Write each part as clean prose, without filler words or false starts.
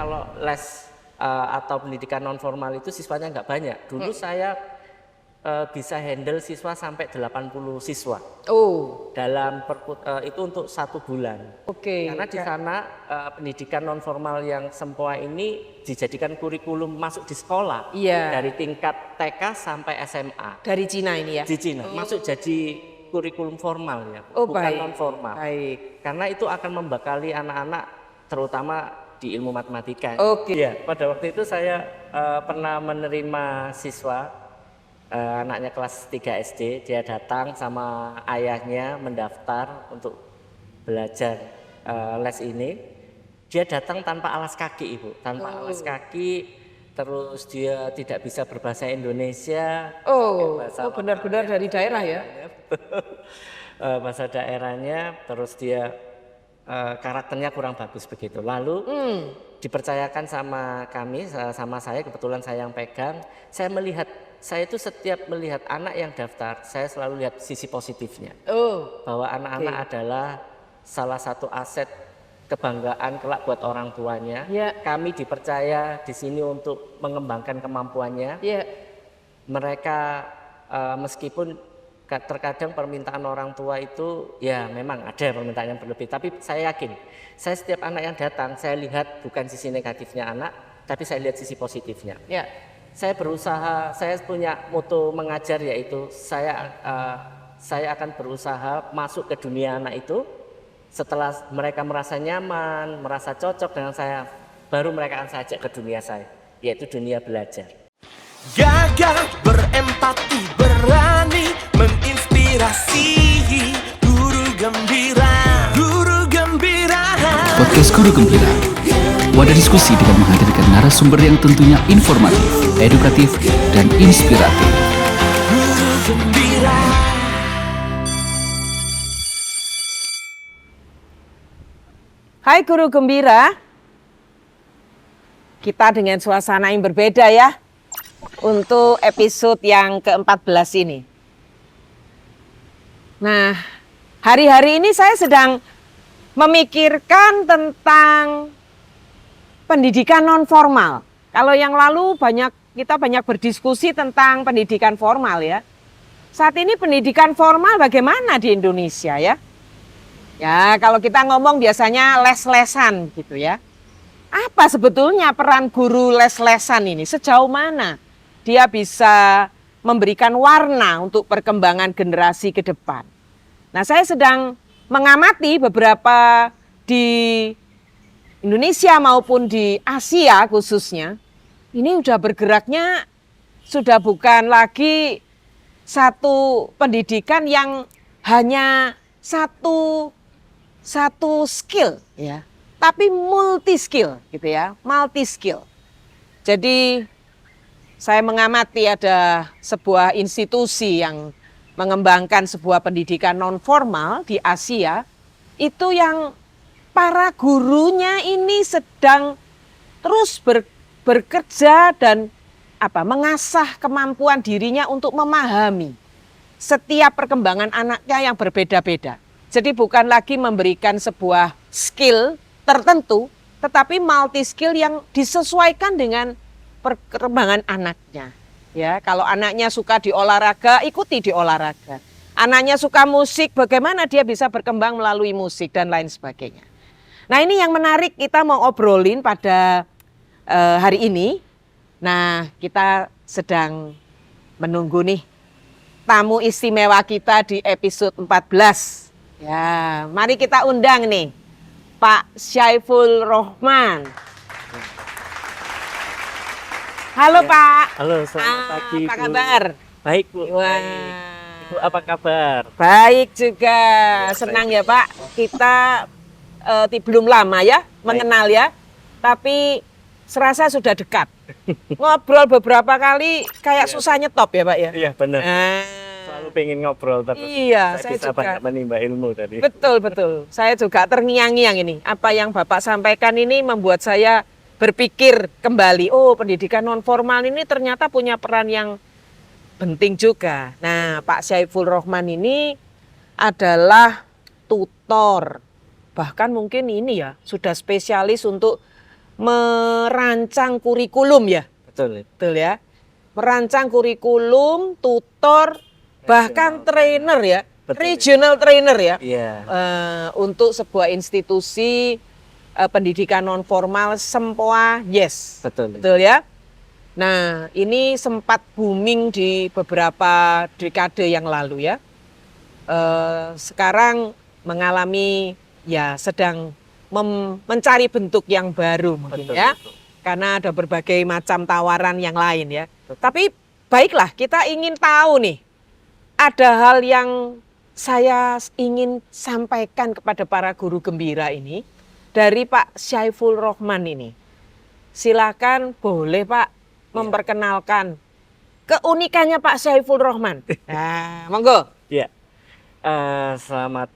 kalau les atau pendidikan non formal itu siswanya nggak banyak. Dulu saya bisa handle siswa sampai 80 siswa. Oh. Itu untuk 1 bulan. Oke. Karena di sana pendidikan non formal yang sempoa ini dijadikan kurikulum masuk di sekolah. Iya. Dari tingkat TK sampai SMA. Dari Cina ini ya? Di Cina, masuk jadi kurikulum formal ya, bukan baik. non formal. Baik. Karena itu akan membekali anak-anak terutama di ilmu matematika. Oke. Ya, pada waktu itu saya pernah menerima siswa anaknya kelas 3 SD, dia datang sama ayahnya mendaftar untuk belajar les ini. Dia datang tanpa alas kaki, Ibu, tanpa alas kaki, terus dia tidak bisa berbahasa Indonesia. Benar-benar dari daerah ya? Bahasa daerahnya, terus dia karakternya kurang bagus begitu. Lalu dipercayakan sama kami, sama saya, kebetulan saya yang pegang. Saya itu setiap melihat anak yang daftar, saya selalu lihat sisi positifnya. Bahwa anak-anak adalah salah satu aset kebanggaan kelak buat orang tuanya. Kami dipercaya di sini untuk mengembangkan kemampuannya. Mereka meskipun terkadang permintaan orang tua itu ya memang ada permintaan yang berlebih, tapi saya yakin setiap anak yang datang saya lihat bukan sisi negatifnya anak, tapi saya lihat sisi positifnya. Saya berusaha, saya punya moto mengajar, yaitu saya akan berusaha masuk ke dunia anak itu. Setelah mereka merasa nyaman, merasa cocok dengan saya, baru mereka akan saya ajak ke dunia saya, yaitu dunia belajar. Gagah, berempati, berani, menginspirasi. Guru Gembira, Guru Gembira. Podcast Guru Gembira, wadah diskusi dengan menghadirkan narasumber yang tentunya informatif, edukatif, dan inspiratif. Guru Gembira. Hai Guru Gembira, kita dengan suasana yang berbeda ya untuk episode yang ke-14 ini. Nah, hari-hari ini saya sedang memikirkan tentang pendidikan non formal. Kalau yang lalu kita banyak berdiskusi tentang pendidikan formal ya. Saat ini pendidikan formal bagaimana di Indonesia ya? Ya, kalau kita ngomong biasanya les-lesan gitu ya. Apa sebetulnya peran guru les-lesan ini? Sejauh mana dia bisa memberikan warna untuk perkembangan generasi ke depan? Nah, saya sedang mengamati beberapa di Indonesia maupun di Asia khususnya. Ini udah bergeraknya sudah bukan lagi satu pendidikan yang hanya satu skill ya, tapi multi skill gitu ya, multi skill. Jadi saya mengamati ada sebuah institusi yang mengembangkan sebuah pendidikan non formal di Asia, itu yang para gurunya ini sedang terus bekerja dan mengasah kemampuan dirinya untuk memahami setiap perkembangan anaknya yang berbeda-beda. Jadi bukan lagi memberikan sebuah skill tertentu, tetapi multi skill yang disesuaikan dengan perkembangan anaknya. Ya, kalau anaknya suka di olahraga, ikuti di olahraga. Anaknya suka musik, bagaimana dia bisa berkembang melalui musik dan lain sebagainya. Nah, ini yang menarik kita mau obrolin pada hari ini. Nah, kita sedang menunggu nih tamu istimewa kita di episode 14. Ya, mari kita undang nih Pak Syaiful Rohman. Halo ya. Pak. Halo, selamat pagi. Apa kabar? Baik Bu. Wah. Ibu apa kabar? Baik juga. Senang ya Pak. Kita belum lama ya mengenal ya, tapi serasa sudah dekat. Ngobrol beberapa kali kayak susah nyetop ya Pak ya. Iya benar. Selalu pengen ngobrol terus. Iya, saya bisa juga banyak menimba ilmu tadi. Betul. Saya juga terngiang-ngiang ini. Apa yang Bapak sampaikan ini membuat saya berpikir kembali, oh pendidikan non formal ini ternyata punya peran yang penting juga. Nah, Pak Syaiful Rohman ini adalah tutor. Bahkan mungkin ini ya sudah spesialis untuk merancang kurikulum ya. Betul. Betul ya. Merancang kurikulum, tutor, bahkan trainer ya. Betul. Regional trainer ya. Iya. Untuk sebuah institusi pendidikan non formal Sempoa, yes. Betul. Betul ya. Nah, ini sempat booming di beberapa dekade yang lalu ya. Sekarang mengalami ya sedang mencari bentuk yang baru mungkin Betul, ya. betul. Karena ada berbagai macam tawaran yang lain ya. Tapi baiklah, kita ingin tahu nih, ada hal yang saya ingin sampaikan kepada para guru gembira ini dari Pak Syaiful Rohman ini. Silakan, boleh Pak memperkenalkan keunikannya Pak Syaiful Rohman. Nah, monggo. Ya. Selamat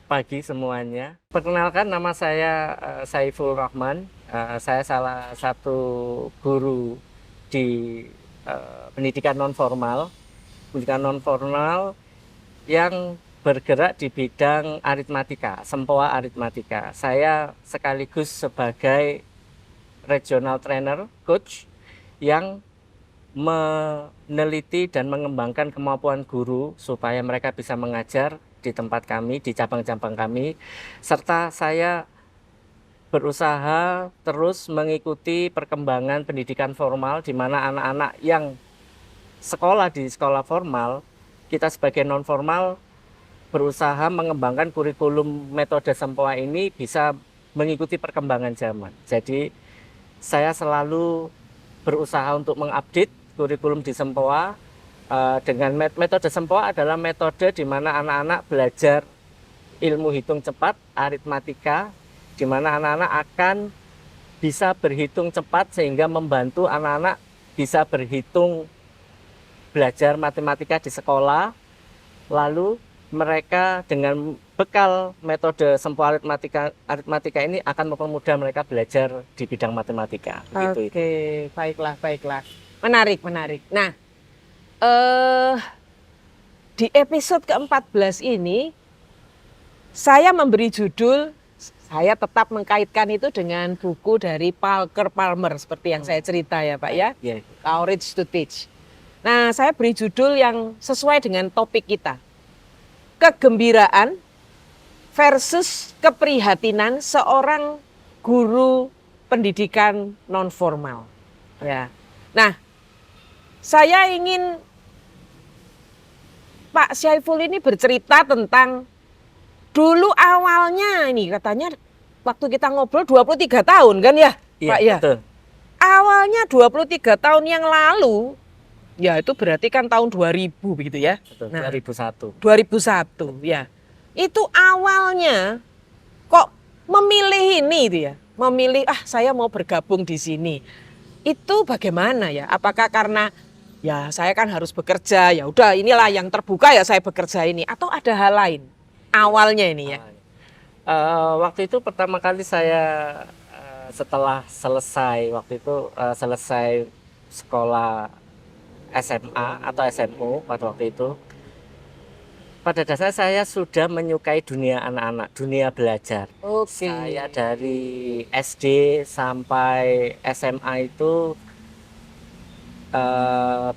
pagi semuanya. Perkenalkan, nama saya Syaiful Rohman. Saya salah satu guru di pendidikan non formal. Pendidikan non formal yang bergerak di bidang aritmatika, Sempoa aritmatika. Saya sekaligus sebagai regional trainer, coach yang meneliti dan mengembangkan kemampuan guru supaya mereka bisa mengajar di tempat kami, di cabang-cabang kami, serta saya berusaha terus mengikuti perkembangan pendidikan formal di mana anak-anak yang sekolah di sekolah formal, kita sebagai non formal berusaha mengembangkan kurikulum metode Sempoa ini bisa mengikuti perkembangan zaman. Jadi saya selalu berusaha untuk mengupdate kurikulum di Sempoa. Dengan metode Sempoa adalah metode di mana anak-anak belajar ilmu hitung cepat, aritmatika, di mana anak-anak akan bisa berhitung cepat sehingga membantu anak-anak bisa berhitung belajar matematika di sekolah. Lalu mereka dengan bekal metode Sempoa aritmatika ini akan mempermudah mereka belajar di bidang matematika. Oke, baiklah, baiklah. Menarik, menarik. Nah, di episode ke-14 ini saya memberi judul, saya tetap mengkaitkan itu dengan buku dari Parker Palmer seperti yang saya cerita ya Pak ya. Yeah. Courage to Teach. Nah, saya beri judul yang sesuai dengan topik kita. Kegembiraan versus keprihatinan seorang guru pendidikan non formal. Ya. Nah, saya ingin Pak Syaiful ini bercerita tentang dulu awalnya ini katanya waktu kita ngobrol 23 tahun kan ya, Iya, Pak ya? betul. Awalnya 23 tahun yang lalu, ya itu berarti kan tahun 2000 begitu ya? Betul, Nah, 2001. 2001 ya. Itu awalnya kok memilih ini itu ya, memilih saya mau bergabung di sini. Itu bagaimana ya? Apakah karena ya saya kan harus bekerja, ya udah inilah yang terbuka ya saya bekerja ini, atau ada hal lain awalnya ini ya? Waktu itu pertama kali saya setelah selesai selesai sekolah SMA atau SMU pada waktu itu, pada dasarnya saya sudah menyukai dunia anak-anak, dunia belajar. Oke. Saya dari SD sampai SMA itu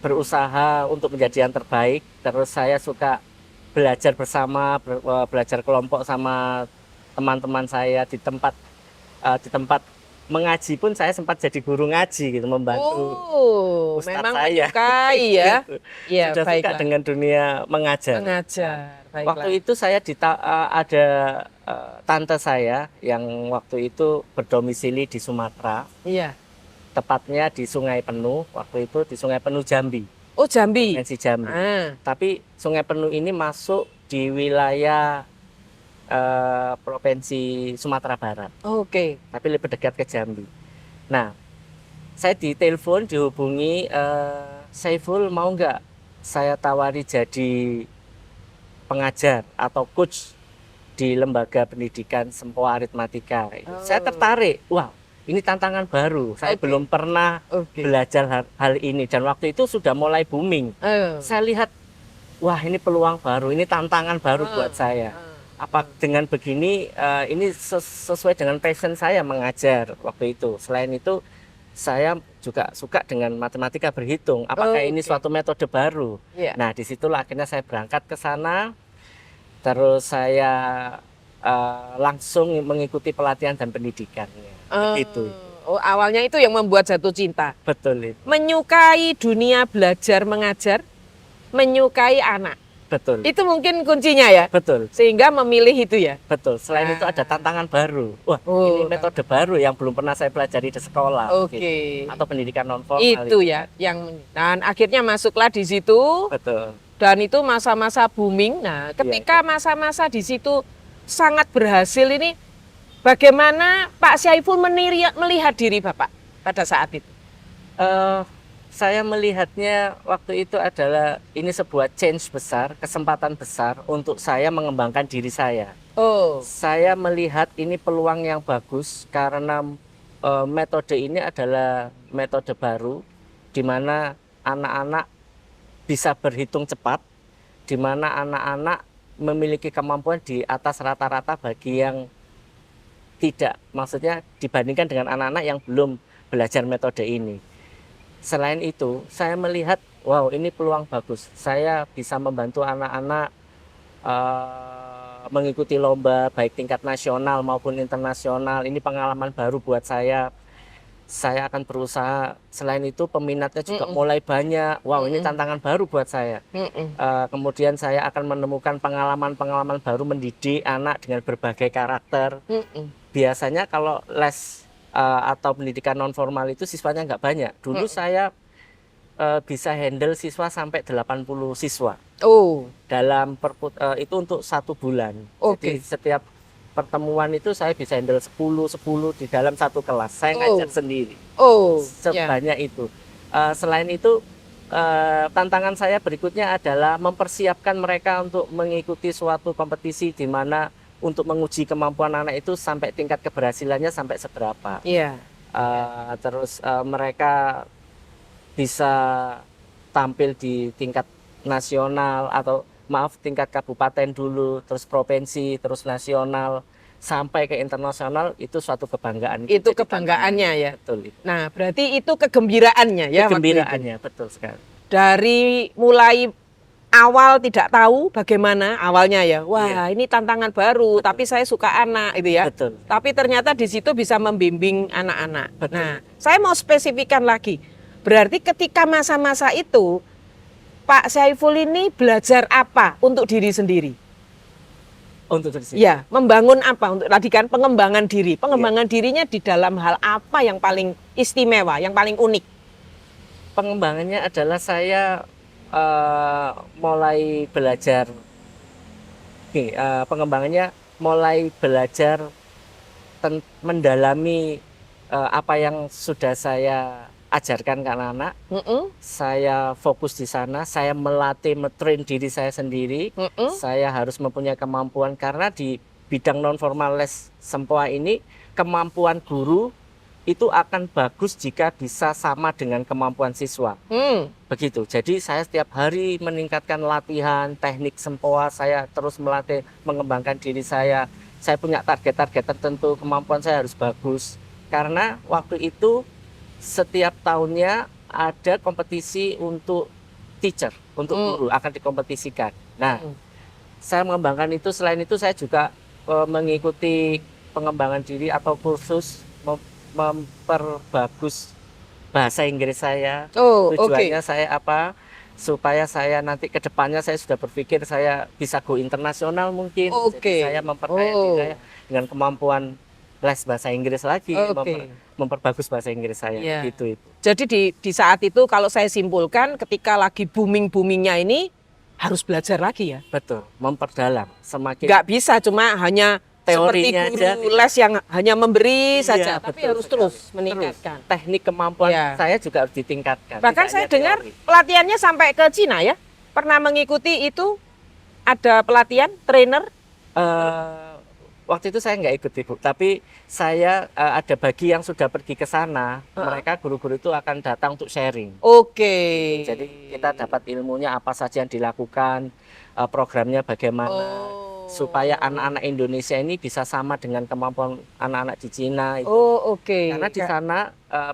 berusaha untuk menjadi yang terbaik. Terus saya suka belajar bersama, belajar kelompok sama teman-teman saya di tempat mengaji pun saya sempat jadi guru ngaji gitu, membantu ustadz memang saya. menyukai ya. Iya, Sudah suka baiklah. dengan dunia mengajar. Mengajar, baiklah. Waktu itu saya ada tante saya yang waktu itu berdomisili di Sumatera, Iya. tepatnya di Sungai Penuh. Waktu itu di Sungai Penuh Jambi, Oh, Jambi. Provinsi Jambi. Ah, Tapi Sungai Penuh ini masuk di wilayah Provinsi Sumatera Barat, oke. tapi lebih dekat ke Jambi. Nah, saya ditelepon, dihubungi, Syaiful mau nggak saya tawari jadi pengajar atau coach di lembaga pendidikan Sempoa aritmatika. Saya tertarik. Wah, ini tantangan baru. Saya Oke. belum pernah belajar hal ini, dan waktu itu sudah mulai booming. Saya lihat, wah ini peluang baru, ini tantangan baru buat saya. apa dengan begini ini sesuai dengan passion saya mengajar waktu itu. Selain itu saya juga suka dengan matematika berhitung. Apakah ini suatu metode baru? Iya. Nah, disitulah akhirnya saya berangkat ke sana. Terus saya langsung mengikuti pelatihan dan pendidikannya. Begitu. Oh, awalnya itu yang membuat jatuh cinta. Betul itu. Menyukai dunia belajar mengajar, menyukai anak. Betul. Itu mungkin kuncinya ya. Betul. Sehingga memilih itu ya. Betul. Selain itu ada tantangan baru. Wah, ini metode baru yang belum pernah saya pelajari di sekolah. Oke. Gitu. Atau pendidikan non formal. Itu ya yang dan akhirnya masuklah di situ. Betul. Dan itu masa-masa booming. Nah, ketika masa-masa di situ sangat berhasil ini, bagaimana Pak Syaiful melihat diri Bapak pada saat itu? Saya melihatnya waktu itu adalah ini sebuah change besar, kesempatan besar untuk saya mengembangkan diri saya. Oh. Saya melihat ini peluang yang bagus karena metode ini adalah metode baru di mana anak-anak bisa berhitung cepat, di mana anak-anak memiliki kemampuan di atas rata-rata bagi yang tidak, maksudnya dibandingkan dengan anak-anak yang belum belajar metode ini. Selain itu, saya melihat, wow, ini peluang bagus. Saya bisa membantu anak-anak mengikuti lomba baik tingkat nasional maupun internasional. Ini pengalaman baru buat saya. Saya akan berusaha. Selain itu, peminatnya juga mulai banyak. Wow, ini tantangan baru buat saya. Kemudian saya akan menemukan pengalaman-pengalaman baru mendidik anak dengan berbagai karakter. Biasanya kalau les atau pendidikan non formal itu siswanya nggak banyak. Dulu saya bisa handle siswa sampai 80 siswa. Oh. Dalam itu untuk 1 bulan. Jadi setiap pertemuan itu saya bisa handle 10 di dalam 1 kelas. Saya ngajar sendiri. Sebanyak itu. Selain itu tantangan saya berikutnya adalah mempersiapkan mereka untuk mengikuti suatu kompetisi di mana untuk menguji kemampuan anak itu sampai tingkat keberhasilannya sampai seberapa. Iya. Terus mereka bisa tampil di tingkat nasional atau tingkat kabupaten dulu, terus provinsi, terus nasional, sampai ke internasional, itu suatu kebanggaan. Itu kebanggaannya ya. Betul. Nah, berarti itu kegembiraannya ya. Kegembiraannya, betul sekali. Dari mulai awal tidak tahu bagaimana awalnya ya. Wah, ini tantangan baru, tapi saya suka anak itu ya. Betul. Tapi ternyata di situ bisa membimbing anak-anak. Nah, saya mau spesifikkan lagi. Berarti ketika masa-masa itu Pak Syaiful ini belajar apa untuk diri sendiri? Untuk diri sendiri. Ya, membangun apa untuk tadi kan pengembangan diri. Pengembangan dirinya di dalam hal apa yang paling istimewa, yang paling unik? Pengembangannya adalah saya mulai belajar, pengembangannya mulai belajar mendalami apa yang sudah saya ajarkan ke anak-anak. Saya fokus di sana, saya melatih, train diri saya sendiri. Saya harus mempunyai kemampuan karena di bidang non formal les sempoa ini kemampuan guru itu akan bagus jika bisa sama dengan kemampuan siswa. Begitu. Jadi saya setiap hari meningkatkan latihan, teknik sempoa, saya terus melatih, mengembangkan diri saya. Saya punya target-target tertentu, kemampuan saya harus bagus. Karena waktu itu setiap tahunnya ada kompetisi untuk teacher, untuk guru akan dikompetisikan. Nah, saya mengembangkan itu. Selain itu saya juga mengikuti pengembangan diri atau kursus memperbagus bahasa Inggris saya. Tujuannya saya apa? Supaya saya nanti ke depannya saya sudah berpikir saya bisa go internasional mungkin. Jadi saya memperkaya diri saya dengan kemampuan les bahasa Inggris lagi, memperbagus bahasa Inggris saya. Gitu itu. Jadi di saat itu kalau saya simpulkan ketika lagi booming-boomingnya ini harus belajar lagi ya. Betul, memperdalam semakin. Nggak bisa cuma hanya teorinya seperti guru les yang hanya memberi saja, tapi harus sekali. terus meningkatkan. Teknik kemampuan saya juga harus ditingkatkan. Bahkan saya dengar pelatihannya sampai ke Cina ya. Pernah mengikuti itu, ada pelatihan, trainer? Waktu itu saya nggak ikut Ibu, tapi saya ada bagi yang sudah pergi ke sana, mereka guru-guru itu akan datang untuk sharing. Jadi kita dapat ilmunya apa saja yang dilakukan, programnya bagaimana. supaya anak-anak Indonesia ini bisa sama dengan kemampuan anak-anak di Cina itu. Oh, oke. Karena di sana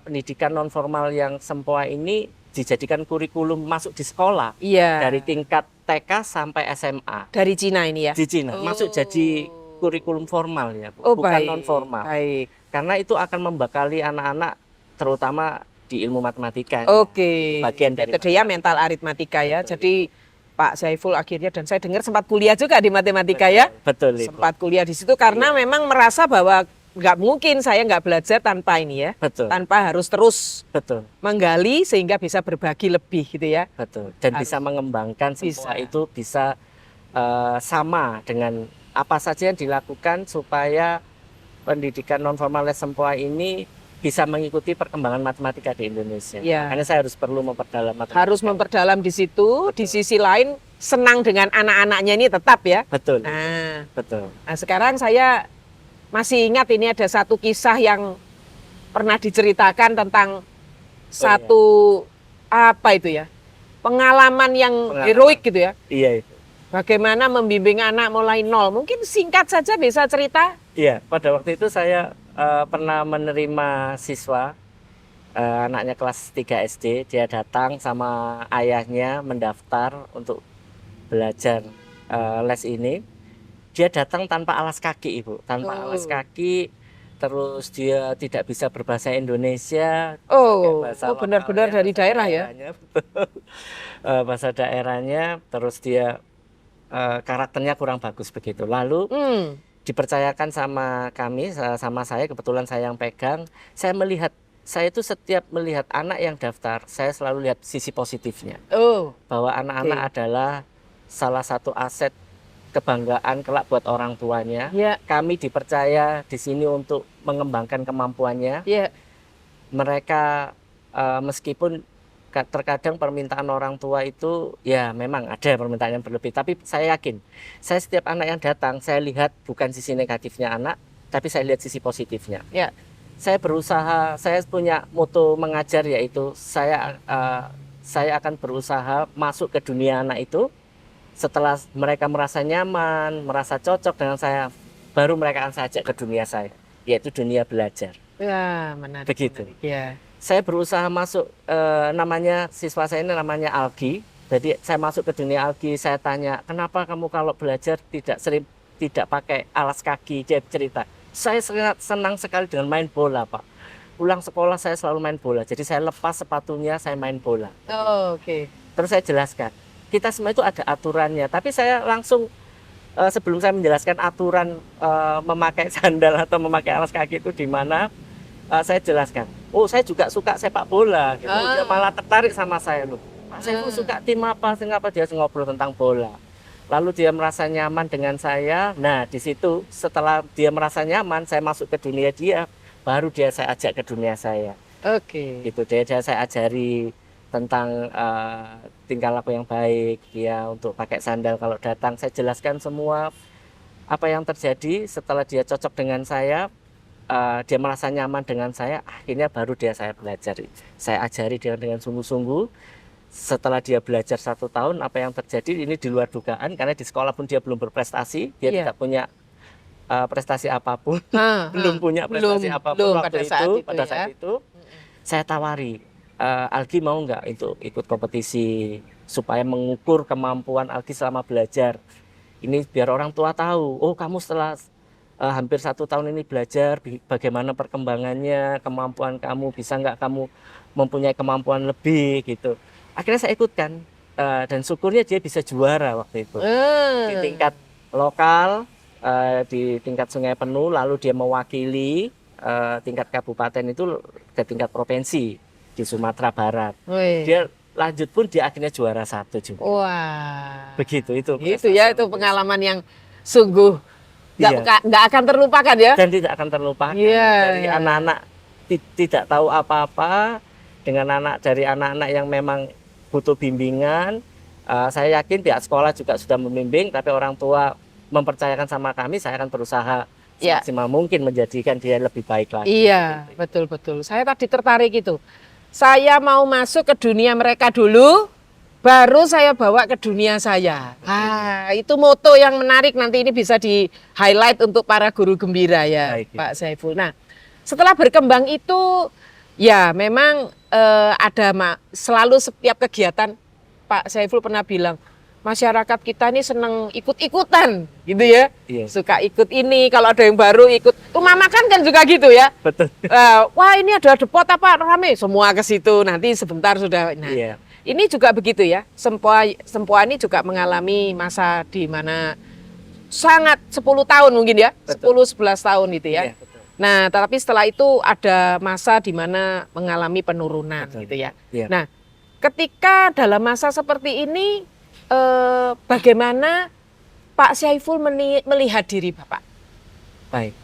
pendidikan non formal yang sempoa ini dijadikan kurikulum masuk di sekolah Iya. dari tingkat TK sampai SMA Dari Cina ini ya. di Cina. Masuk jadi kurikulum formal ya, Bu, Oh, bukan baik. non formal. Baik. Karena itu akan membekali anak-anak terutama di ilmu matematika. Oke. Bagian dari Itu dia mental aritmatika ya. Jadi Pak Saiful akhirnya, dan saya dengar sempat kuliah juga di matematika ya. Betul, Ibu. Sempat kuliah di situ karena memang merasa bahwa nggak mungkin saya nggak belajar tanpa ini ya. Betul. Tanpa harus terus Betul. menggali sehingga bisa berbagi lebih gitu ya. Betul. Dan bisa mengembangkan semua itu bisa sama dengan apa saja yang dilakukan supaya pendidikan non formal sempoa ini bisa mengikuti perkembangan matematika di Indonesia. Ya. Makanya saya harus perlu memperdalam matematika. Harus memperdalam di situ, di sisi lain senang dengan anak-anaknya ini tetap ya. Betul. Nah, Betul. sekarang saya masih ingat ini ada satu kisah yang pernah diceritakan tentang satu apa itu ya, pengalaman yang heroik gitu ya. Iya itu. Bagaimana membimbing anak mulai nol. Mungkin singkat saja bisa cerita. Iya, pada waktu itu saya pernah menerima siswa anaknya kelas 3 SD. Dia datang sama ayahnya mendaftar untuk belajar les ini. Dia datang tanpa alas kaki, Ibu, tanpa alas kaki. Terus dia tidak bisa berbahasa Indonesia. Oh, bahasa benar-benar lokalnya, dari bahasa daerah ya. daerahnya, betul. Bahasa daerahnya. Terus dia karakternya kurang bagus begitu. Lalu dipercayakan sama kami, sama saya, kebetulan saya yang pegang. Saya melihat, saya itu setiap melihat anak yang daftar, saya selalu lihat sisi positifnya. Oh, Bahwa anak-anak adalah salah satu aset kebanggaan kelak buat orang tuanya. ya, Kami dipercaya di sini untuk mengembangkan kemampuannya. ya. Mereka meskipun terkadang permintaan orang tua itu ya memang ada permintaan yang berlebih, tapi saya yakin saya setiap anak yang datang saya lihat bukan sisi negatifnya anak, tapi saya lihat sisi positifnya. Ya. Saya berusaha, saya punya moto mengajar yaitu saya akan berusaha masuk ke dunia anak itu. Setelah mereka merasa nyaman, merasa cocok dengan saya, baru mereka akan saya ajak ke dunia saya, yaitu dunia belajar. Ya, menarik. Begitu. Menarik. Ya. Saya berusaha masuk, namanya siswa saya ini namanya Algi. Jadi saya masuk ke dunia Algi, saya tanya, kenapa kamu kalau belajar tidak pakai alas kaki? Dia cerita, saya sangat senang sekali dengan main bola, Pak. Pulang sekolah saya selalu main bola. Jadi saya lepas sepatunya, saya main bola. Oh, oke. Terus saya jelaskan, kita semua itu ada aturannya. Tapi saya langsung sebelum saya menjelaskan aturan memakai sandal atau memakai alas kaki itu di mana, saya jelaskan. Oh, saya juga suka sepak bola. Gitu. Dia malah tertarik sama saya loh. Pak Saiful suka tim apa? Dia ngobrol tentang bola. Lalu dia merasa nyaman dengan saya. Nah, di situ setelah dia merasa nyaman, saya masuk ke dunia dia. Baru saya ajak ke dunia saya. Oke. Gitu. Dia saya ajari tentang tingkah laku yang baik. Dia untuk pakai sandal kalau datang. Saya jelaskan semua apa yang terjadi setelah dia cocok dengan saya. Dia merasa nyaman dengan saya, akhirnya baru saya belajar. Saya ajari dia dengan sungguh-sungguh. Setelah dia belajar 1 tahun, apa yang terjadi ini di luar dugaan, karena di sekolah pun dia belum berprestasi, dia tidak punya prestasi apapun, belum punya prestasi apapun waktu pada saat itu. Saya tawari, Algi mau nggak itu ikut kompetisi supaya mengukur kemampuan Algi selama belajar. Ini biar orang tua tahu, oh kamu setelah hampir 1 tahun ini belajar bagaimana perkembangannya, kemampuan kamu, bisa nggak kamu mempunyai kemampuan lebih gitu. Akhirnya saya ikutkan dan syukurnya dia bisa juara waktu itu di tingkat lokal, di tingkat Sungai Penuh, lalu dia mewakili tingkat kabupaten itu ke tingkat provinsi di Sumatera Barat. Dia lanjut pun dia akhirnya juara 1 juga. Wah. Begitu itu. Itu ya, itu pengalaman yang sungguh nggak akan terlupakan ya. Dan tidak akan terlupakan. Dari anak-anak tidak tahu apa-apa, dengan dari anak-anak yang memang butuh bimbingan. Saya yakin pihak sekolah juga sudah membimbing, tapi orang tua mempercayakan sama kami, saya akan berusaha semaksimal mungkin menjadikan dia lebih baik lagi. Iya, betul-betul. Saya tadi tertarik itu. Saya mau masuk ke dunia mereka dulu, baru saya bawa ke dunia saya. Itu moto yang menarik, nanti ini bisa di-highlight untuk para guru gembira ya, Baik, Pak Saiful. Nah, setelah berkembang itu, ya memang selalu setiap kegiatan, Pak Saiful pernah bilang, masyarakat kita ini seneng ikut-ikutan gitu ya. Iya. Suka ikut ini, kalau ada yang baru ikut. Rumah makan kan juga gitu ya. Betul. Wah ini ada depot apa rame, semua ke situ, nanti sebentar sudah. Nah, Iya. ini juga begitu ya. Sempoa ini juga mengalami masa di mana sangat 10 tahun mungkin ya. Betul. 10-11 tahun gitu ya. Iya, betul. Nah, tapi setelah itu ada masa di mana mengalami penurunan Betul. gitu ya. Iya. Nah, ketika dalam masa seperti ini, bagaimana Pak Saiful melihat diri Bapak? Baik,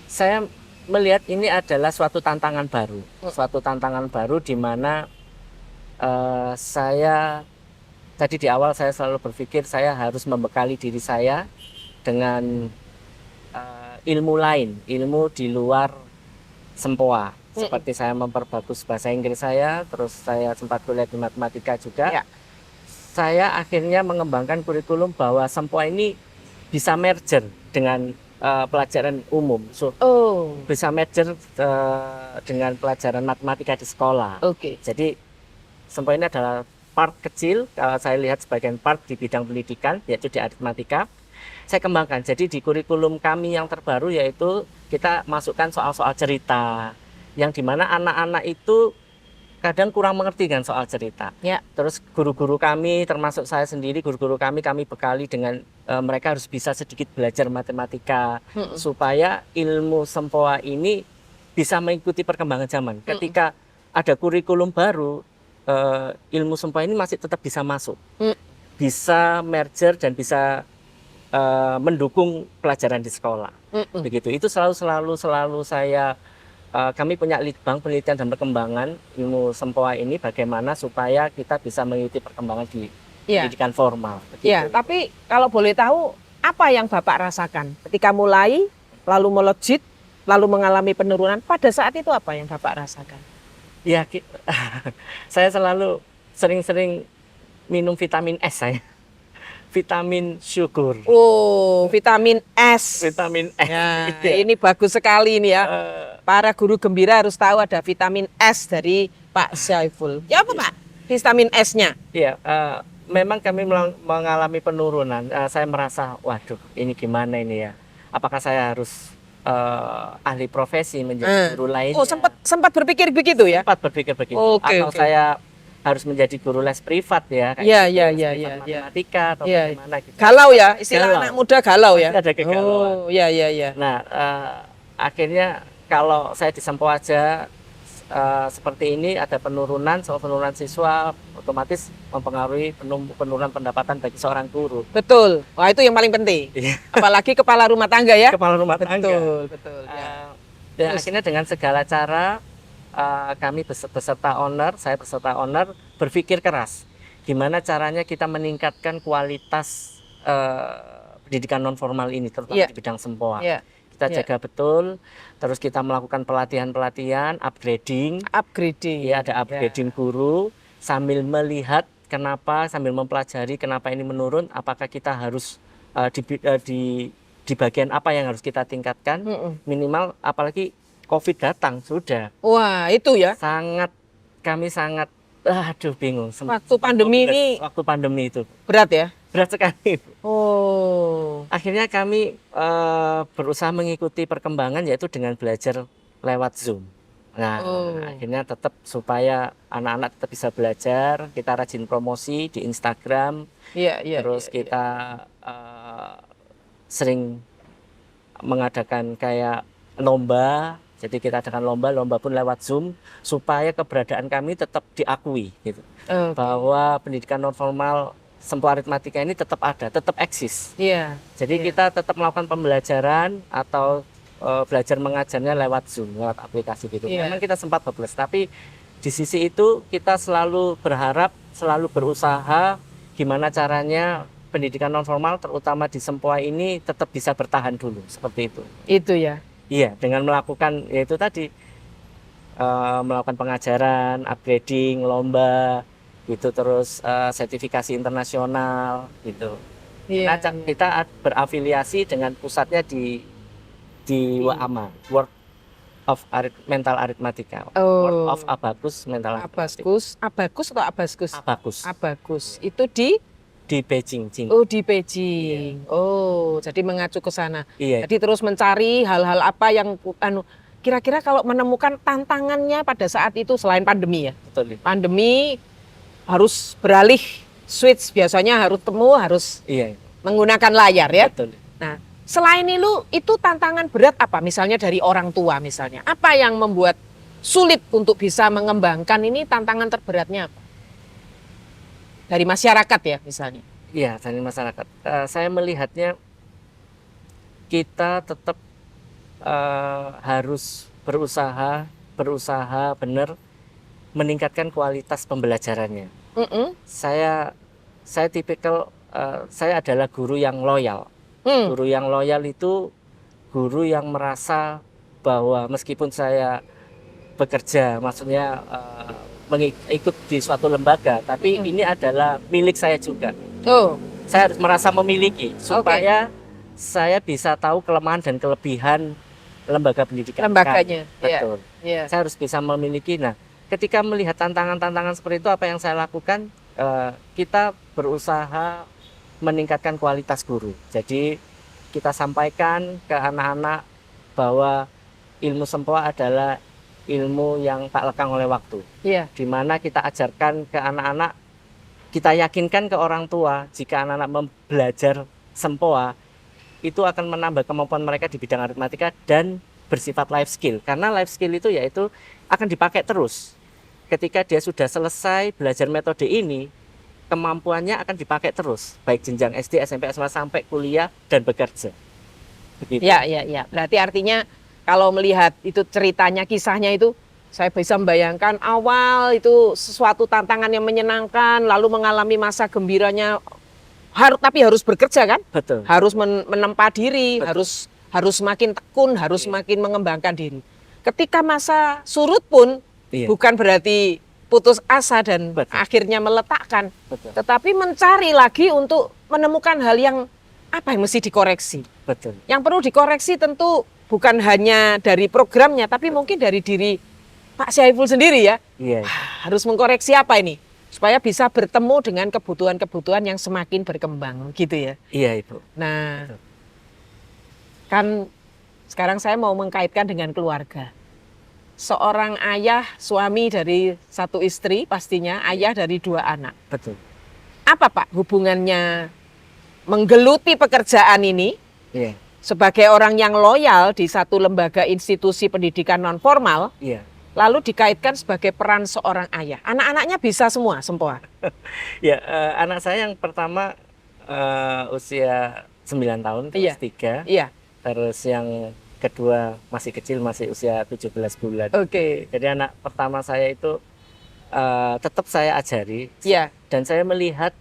saya melihat ini adalah suatu tantangan baru, di mana saya tadi di awal saya selalu berpikir saya harus membekali diri saya dengan ilmu lain, ilmu di luar Sempoa. Seperti saya memperbagus bahasa Inggris saya, terus saya sempat kuliah di matematika juga. Ya. Saya akhirnya mengembangkan kurikulum bahwa Sempoa ini bisa merger dengan pelajaran umum, bisa merger dengan pelajaran matematika di sekolah. Oke. Jadi Sempoa ini adalah part kecil, kalau saya lihat sebagian part di bidang pendidikan, yaitu di aritmatika. Saya kembangkan, jadi di kurikulum kami yang terbaru yaitu kita masukkan soal-soal cerita, yang dimana anak-anak itu kadang kurang mengerti kan soal cerita. Ya. Terus guru-guru kami, termasuk saya sendiri, guru-guru kami bekali dengan mereka harus bisa sedikit belajar matematika supaya ilmu Sempoa ini bisa mengikuti perkembangan zaman. Ketika ada kurikulum baru, ilmu Sempoa ini masih tetap bisa masuk, bisa merger dan bisa mendukung pelajaran di sekolah. Begitu. Itu selalu saya kami punya litbang penelitian dan perkembangan ilmu Sempoa ini bagaimana supaya kita bisa mengikuti perkembangan di pendidikan formal. Iya, tapi kalau boleh tahu apa yang Bapak rasakan ketika mulai lalu melejit lalu mengalami penurunan, pada saat itu apa yang Bapak rasakan? Ya, saya selalu sering-sering minum vitamin S saya. Vitamin syukur. Oh, vitamin S. Vitamin S. Ya, Iya. ini bagus sekali ini ya. Para guru gembira harus tahu ada vitamin S dari Pak Saiful. Ya apa Pak? Vitamin S-nya? Iya, memang kami mengalami penurunan. Saya merasa, waduh, ini gimana ini ya? Apakah saya harus ahli profesi menjadi guru lainnya? Oh, sempat berpikir begitu ya? Sempat berpikir begitu. Oke, Atau oke. saya harus menjadi guru les privat ya? Kayak Iya, gitu, iya, les iya, privat iya, iya. matematika atau Iya. bagaimana gitu. Galau ya, istilah Galau. anak muda galau ya? Pasti ada kegalauan. Oh, iya, iya, iya. Nah, akhirnya kalau saya di Sempoa aja seperti ini ada penurunan, soal penurunan siswa otomatis mempengaruhi penurunan pendapatan bagi seorang guru. Betul. Wah, itu yang paling penting. Iya. Apalagi kepala rumah tangga ya? Kepala rumah tangga. Betul, betul. Ya. Dan akhirnya dengan segala cara kami saya beserta owner berpikir keras gimana caranya kita meningkatkan kualitas pendidikan non formal ini terutama Iya. di bidang Sempoa. Iya. Kita Iya. jaga betul, terus kita melakukan pelatihan, upgrading. Upgrading. Ya, ada upgrading guru sambil melihat sambil mempelajari kenapa ini menurun, apakah kita harus di bagian apa yang harus kita tingkatkan, minimal apalagi COVID datang sudah. Wah, itu ya. Kami sangat bingung. Waktu pandemi ini Waktu pandemi itu berat ya? berat sekali. Oh. Akhirnya kami berusaha mengikuti perkembangan yaitu dengan belajar lewat Zoom. Nah, akhirnya tetap supaya anak-anak tetap bisa belajar, kita rajin promosi di Instagram. Iya, iya. Terus kita sering mengadakan kayak lomba. Jadi kita adakan lomba pun lewat Zoom supaya keberadaan kami tetap diakui gitu. Bahwa pendidikan non formal Sempoa Aritmatika ini tetap ada, tetap eksis. Iya. Jadi kita tetap melakukan pembelajaran atau belajar mengajarnya lewat Zoom, lewat aplikasi gitu. Iya. Memang kita sempat bablas, tapi di sisi itu kita selalu berharap, selalu berusaha gimana caranya pendidikan non formal terutama di Sempoa ini tetap bisa bertahan dulu, seperti itu. Itu ya. Iya, dengan melakukan yaitu tadi melakukan pengajaran, upgrading, lomba, gitu, terus sertifikasi internasional gitu. Iya. Nah, kita berafiliasi dengan pusatnya di WAMA, World of Mental Arithmetica, World of Abacus Mental Arithmetica. Abacus atau Abaskus? Abacus Abacus. Itu di Beijing, Cina. Oh, di Beijing. Oh, jadi mengacu ke sana. Iya. Jadi terus mencari hal-hal apa yang kira-kira kalau menemukan tantangannya pada saat itu selain pandemi ya. Betul. Pandemi harus beralih switch, biasanya harus Iya. menggunakan layar ya. Betul. Nah, selain itu tantangan berat apa? Misalnya dari orang tua misalnya. Apa yang membuat sulit untuk bisa mengembangkan ini, tantangan terberatnya apa? Dari masyarakat ya misalnya. Iya, dari masyarakat. Saya melihatnya kita tetap harus berusaha benar meningkatkan kualitas pembelajarannya. Saya tipikal, saya adalah guru yang loyal. Guru yang loyal itu guru yang merasa bahwa meskipun saya bekerja, maksudnya ikut di suatu lembaga, tapi ini adalah milik saya juga. Saya harus merasa memiliki supaya saya bisa tahu kelemahan dan kelebihan lembaga pendidikan. Lembaganya. Betul. Yeah. Saya harus bisa memiliki. Nah, ketika melihat tantangan-tantangan seperti itu, apa yang saya lakukan? Kita berusaha meningkatkan kualitas guru. Jadi kita sampaikan ke anak-anak bahwa ilmu sempoa adalah ilmu yang tak lekang oleh waktu. Iya. Di mana kita ajarkan ke anak-anak, kita yakinkan ke orang tua jika anak-anak belajar sempoa itu akan menambah kemampuan mereka di bidang aritmatika dan bersifat life skill. Karena life skill itu yaitu akan dipakai terus. Ketika dia sudah selesai belajar metode ini, kemampuannya akan dipakai terus, baik jenjang SD, SMP, SMA sampai kuliah dan bekerja. Begitu. Ya. Berarti artinya kalau melihat itu ceritanya, kisahnya itu, saya bisa membayangkan awal itu sesuatu tantangan yang menyenangkan, lalu mengalami masa gembiranya, tapi harus bekerja kan? Betul. Harus menempa diri, Betul. harus makin tekun, harus makin mengembangkan diri. Ketika masa surut pun bukan berarti putus asa dan akhirnya meletakkan, tetapi mencari lagi untuk menemukan hal yang apa yang mesti dikoreksi. Betul. Yang perlu dikoreksi tentu bukan hanya dari programnya, tapi mungkin dari diri Pak Syaiful sendiri ya. Iya. Harus mengkoreksi apa ini? Supaya bisa bertemu dengan kebutuhan-kebutuhan yang semakin berkembang gitu ya. Iya, Ibu. Nah, kan sekarang saya mau mengkaitkan dengan keluarga. Seorang ayah, suami dari satu istri pastinya, ayah dari 2 anak. Betul. Apa Pak hubungannya menggeluti pekerjaan ini? Iya. Sebagai orang yang loyal di satu lembaga institusi pendidikan non formal, lalu dikaitkan sebagai peran seorang ayah. Anak-anaknya bisa semua sempoa. Ya, anak saya yang pertama usia 9 tahun, terus 3. Iya. Terus yang kedua masih kecil, masih usia 17 bulan. Oke. Jadi anak pertama saya itu tetap saya ajari. Iya. Dan saya melihat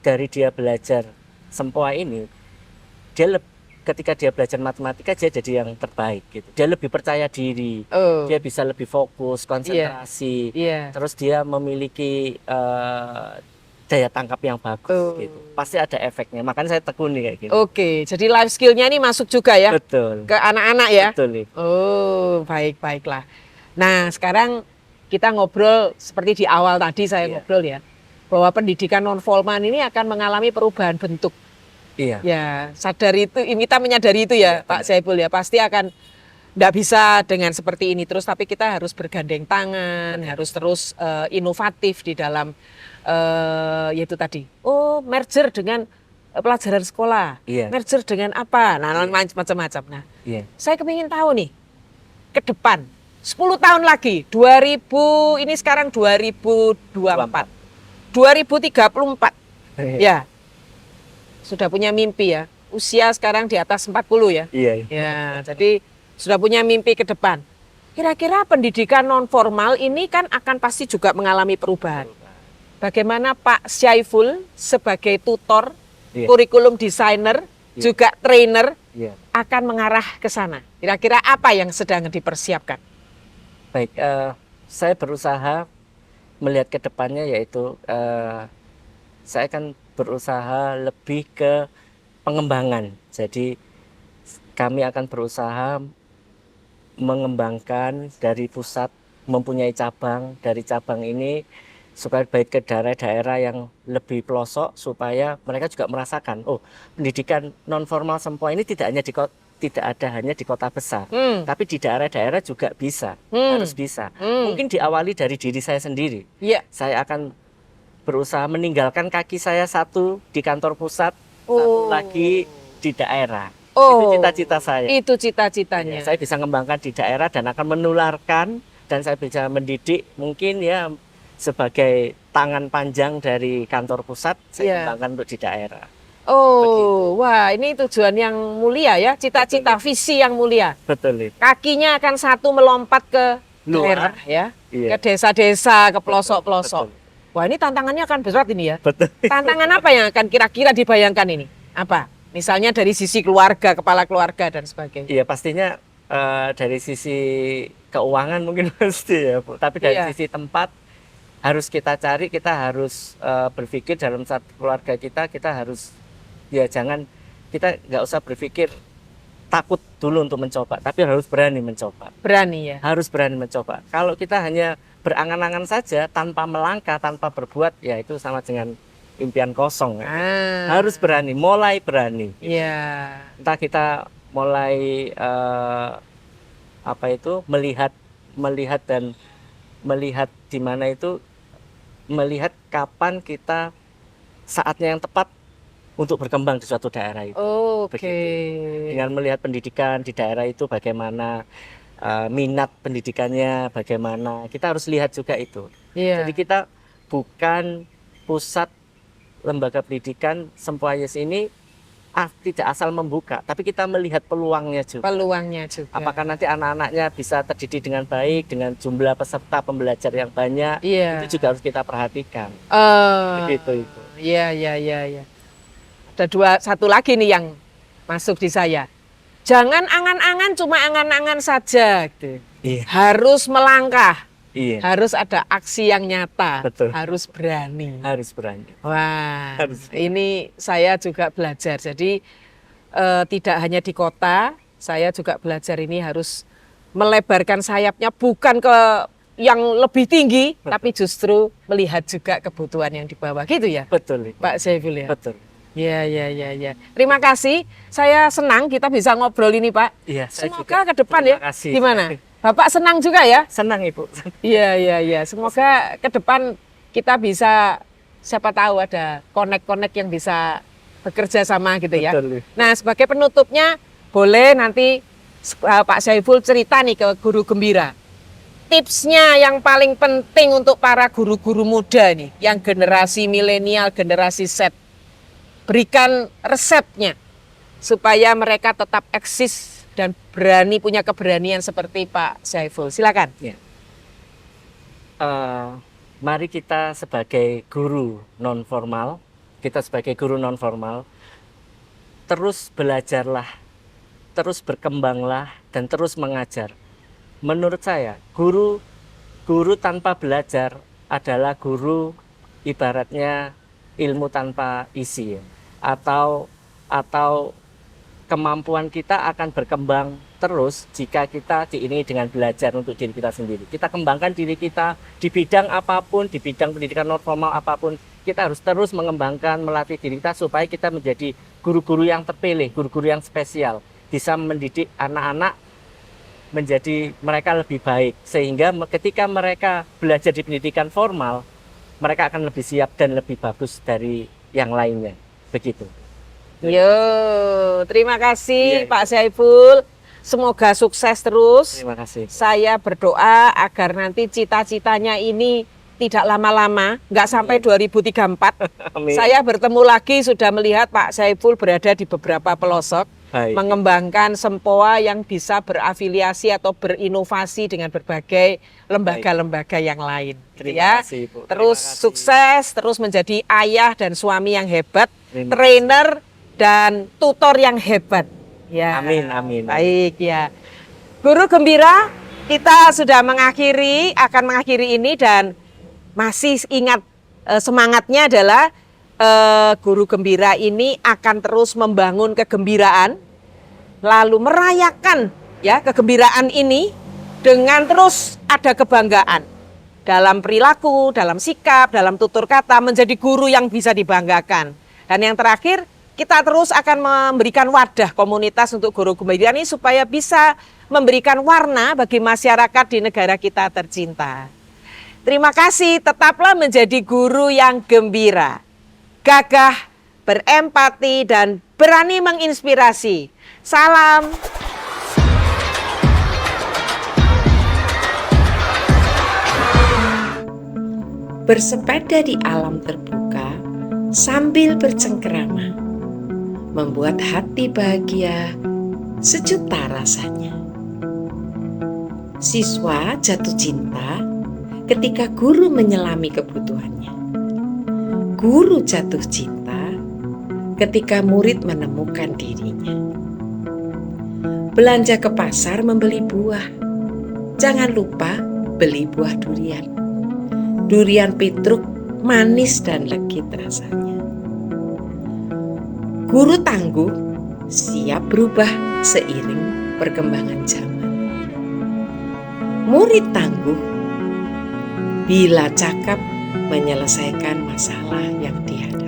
dari dia belajar sempoa ini, ketika dia belajar matematika dia jadi yang terbaik gitu. Dia lebih percaya diri, dia bisa lebih fokus, konsentrasi, terus dia memiliki daya tangkap yang bagus gitu. Pasti ada efeknya. Makanya saya tekuni kayak gitu. Oke, jadi life skill-nya ini masuk juga ya? Betul. Ke anak-anak ya? Betul. Oh, baiklah. Nah, sekarang kita ngobrol seperti di awal tadi saya ngobrol ya, bahwa pendidikan non formal ini akan mengalami perubahan bentuk. Iya. Ya, sadar itu, kita menyadari itu ya, Pak Syaiful ya, pasti akan tidak bisa dengan seperti ini terus, tapi kita harus bergandeng tangan, harus terus inovatif di dalam yaitu tadi, merger dengan pelajaran sekolah, merger dengan apa, nah macam-macam. Nah, saya kepingin tahu nih, ke depan, 10 tahun lagi, ini sekarang 2024, 2034, ya. Sudah punya mimpi ya, usia sekarang di atas 40 ya. Iya. Ya, jadi sudah punya mimpi ke depan. Kira-kira pendidikan non formal ini kan akan pasti juga mengalami perubahan. Bagaimana Pak Syaiful sebagai tutor, kurikulum designer, juga trainer akan mengarah ke sana? Kira-kira apa yang sedang dipersiapkan? Baik, saya berusaha melihat ke depannya yaitu saya akan berusaha lebih ke pengembangan. Jadi kami akan berusaha mengembangkan dari pusat, mempunyai cabang, dari cabang ini supaya baik ke daerah-daerah yang lebih pelosok supaya mereka juga merasakan, oh, pendidikan non formal Sempoa ini tidak ada hanya di kota besar, tapi di daerah-daerah juga bisa, harus bisa. Mungkin diawali dari diri saya sendiri. Iya. Saya akan berusaha meninggalkan kaki saya satu di kantor pusat, satu lagi di daerah. Itu cita-cita saya. Itu cita-citanya. Ya, saya bisa mengembangkan di daerah dan akan menularkan, dan saya bisa mendidik mungkin ya sebagai tangan panjang dari kantor pusat, saya kembangkan untuk di daerah. Begitu. Wah, ini tujuan yang mulia ya, cita-cita, visi yang mulia. Betul itu. Kakinya akan satu melompat ke daerah ya, Iya. ke desa-desa, ke pelosok-pelosok. Betul. Wah, ini tantangannya akan berat ini ya. Betul. Tantangan apa yang akan kira-kira dibayangkan ini? Apa? Misalnya dari sisi keluarga, kepala keluarga dan sebagainya. Iya, pastinya dari sisi keuangan mungkin pasti ya, Bu. Tapi dari sisi tempat harus kita cari, kita harus berpikir dalam satu keluarga kita harus, ya jangan, kita nggak usah berpikir takut dulu untuk mencoba, tapi harus berani mencoba. Berani ya? Harus berani mencoba. Kalau kita hanya berangan-angan saja tanpa melangkah, tanpa berbuat, ya itu sama dengan impian kosong. Harus berani, mulai berani. Iya. Entah kita mulai melihat dan melihat di mana itu, melihat kapan kita saatnya yang tepat untuk berkembang di suatu daerah itu. Oke. Dengan melihat pendidikan di daerah itu bagaimana, minat pendidikannya bagaimana, kita harus lihat juga itu. Iya. Jadi kita bukan pusat lembaga pendidikan Sempoa Yes ini tidak asal membuka, tapi kita melihat peluangnya juga. Peluangnya juga. Apakah nanti anak-anaknya bisa terdidik dengan baik, dengan jumlah peserta pembelajar yang banyak, itu juga harus kita perhatikan. Begitu itu. Iya. Ada satu lagi nih yang masuk di saya. Jangan angan-angan, cuma angan-angan saja. Gitu. Iya. Harus melangkah. Iya. Harus ada aksi yang nyata. Betul. Harus berani. Harus berani. Wah, Harus. ini saya juga belajar. Jadi tidak hanya di kota, saya juga belajar ini harus melebarkan sayapnya, bukan ke yang lebih tinggi, tapi justru melihat juga kebutuhan yang di bawah, gitu ya, Betul. Pak Saiful ya. Betul. Ya. Terima kasih. Saya senang kita bisa ngobrol ini, Pak. Iya. Saya Semoga juga. ke depan ya. Terima kasih. Gimana? Bapak senang juga ya? Senang Ibu. Iya. Semoga ke depan kita bisa, siapa tahu ada konek-konek yang bisa bekerja sama gitu ya. Betul. Nah, sebagai penutupnya boleh nanti Pak Saiful cerita nih ke Guru Gembira. Tipsnya yang paling penting untuk para guru-guru muda nih, yang generasi milenial, generasi Z. Berikan resepnya supaya mereka tetap eksis dan berani, punya keberanian seperti Pak Saiful. Silakan. Ya. Mari kita sebagai guru non formal, terus belajarlah, terus berkembanglah, dan terus mengajar. Menurut saya, guru tanpa belajar adalah guru ibaratnya ilmu tanpa isi, ya. Atau kemampuan kita akan berkembang terus jika kita diiringi dengan belajar untuk diri kita sendiri. Kita kembangkan diri kita di bidang apapun, di bidang pendidikan non formal apapun, kita harus terus mengembangkan, melatih diri kita supaya kita menjadi guru-guru yang terpilih, guru-guru yang spesial, bisa mendidik anak-anak menjadi mereka lebih baik, sehingga ketika mereka belajar di pendidikan formal, mereka akan lebih siap dan lebih bagus dari yang lainnya. Begitu. Yo, terima kasih Pak Saiful. Semoga sukses terus. Terima kasih. Saya berdoa agar nanti cita-citanya ini tidak lama-lama, nggak sampai 2034. Amin. Saya bertemu lagi, sudah melihat Pak Saiful berada di beberapa pelosok, mengembangkan Sempoa yang bisa berafiliasi atau berinovasi dengan berbagai lembaga-lembaga yang lain. Terima kasih, Bu. Terus Terima kasih. sukses, terus menjadi ayah dan suami yang hebat, trainer dan tutor yang hebat. Ya. Amin. Baik ya. Guru Gembira, kita sudah akan mengakhiri ini dan masih ingat semangatnya adalah guru gembira ini akan terus membangun kegembiraan, lalu merayakan ya kegembiraan ini dengan terus ada kebanggaan dalam perilaku, dalam sikap, dalam tutur kata, menjadi guru yang bisa dibanggakan. Dan yang terakhir, kita terus akan memberikan wadah komunitas untuk guru gembira ini supaya bisa memberikan warna bagi masyarakat di negara kita tercinta. Terima kasih, tetaplah menjadi guru yang gembira, gagah, berempati, dan berani menginspirasi. Salam. Bersepeda di alam terbuka sambil bercengkerama, membuat hati bahagia sejuta rasanya. Siswa jatuh cinta ketika guru menyelami kebutuhannya. Guru jatuh cinta ketika murid menemukan dirinya. Belanja ke pasar membeli buah. Jangan lupa beli buah durian. Durian Petruk manis dan legit rasanya. Guru tangguh siap berubah seiring perkembangan zaman. Murid tangguh bila cakap menyelesaikan masalah yang dihadapi.